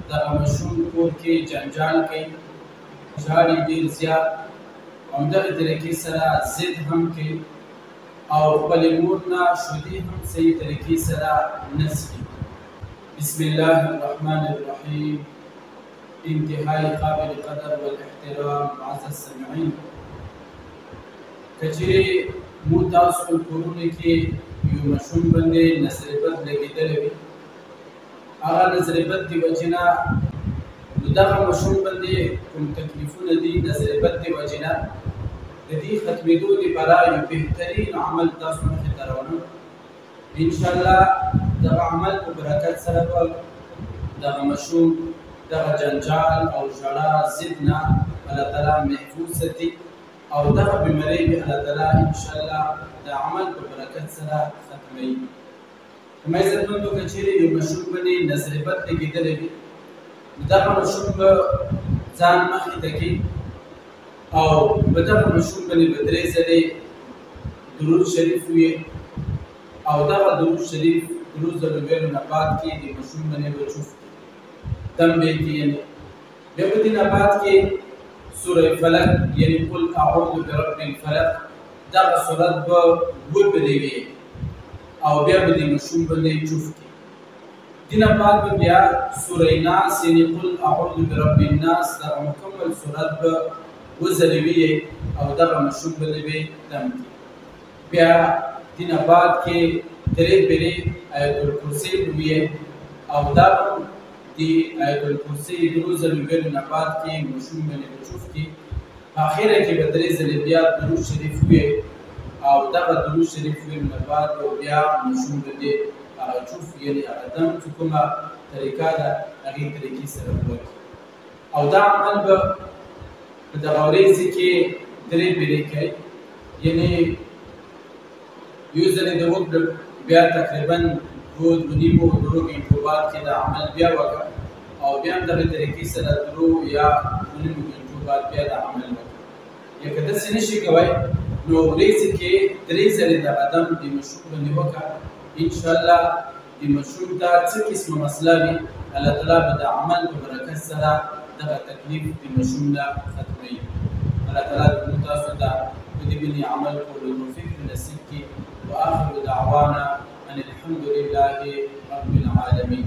دغه ماشوم کور کې جنجال کوي، ژاړي ډېر زیات، همدغې طریقې سره ضد هم کوي او خپلې مور نه شیدې هم صحیح طریقې سره نه څښي. بسم الله الرحمن الرحیم. انتهایی قابل قدر والاحترام معزز سامعین، که چیرې مو تاسو کورونو کې یو ماشوم باندې نظر بد لګېدلی وي، هغه نظر بد د وجې نه نو دغه ماشوم باندې کوم تکلیفونه دي نظر بد د وجې نه د دې ختمېدو لپاره یو بهترین عمل تاسو مخې ته راوړم. انشاءالله دغه عمل په برکت سره به دغه ماشوم دغه جنجال او ژړا ضد نه الله تعالی محفوظ ساتي او دغه بیمارۍ به الله تعالی انشاءالله د عمل په برکت سره ختموي. زما عزتمندو، که چیرې یو ماشوم باندې نظر بد لګېدلی وي نو دغه ماشوم به ځان مخې ته کړي او په دغه ماشوم باندې به 3 ځلې درود شریف ووایي او دغه درود شریف 3 ځلو ویلو نه بعد کې د ماشوم باندې به چوف کړي، دم به یې کښېني. بیا په دې نه بعد کې سوره فلق یعنی قل اعوذ برب الفلق دغه صورت به وپرېږي او بیا به د ماشوم باندې چوف کړي. دې نه بعد به بیا سوره ناس یعنی قل اعوذ برب الناس دغه مکمل صورت به وځلې ووایي او دغه ماشوم باندې به دم کړي. بیا دې نه بعد کې 3 پیرې آیت الکرسي ووایي او دا د آیت الکرسي 3 ځلې ویلو نه بعد کې ماشوم باندې به چوف کړي. په اخره کې به 3 ځلې بیا درود شریف ووایي او دغه درود شریف ویلو نه بعد بیا ماشوم باندې هغه چوف یعنې هغه دم چې کومه طریقه ده هغې طریقې سره وکړي او دا عمل به په دغه ورځې کې 3 پیرې کوي، یعنې یو ځلې د وکړل بیا تقریبا 2-2.5 غنټو بعد کې دا عمل بیا وکړه او بیا هم دغې طریقې سره 3 یا 2.5 غنټو بعد بیا دا عمل وکړه. یا که داسې نه شي کوی نو ورځې کې 3 ځلې دغه دم د ماشوم باندې وکړه. انشاءالله د ماشوم ته څه قسمه مسله وي الله تعالی به د عمل په برکت سره دغه تکلیف د ماشوم نه ختموي. الله تعالی موږ تاسو ته په دې باندې عمل کولو توفیق نصیب کړي. واخر دعوانا ان الحمد لله رب العالمين.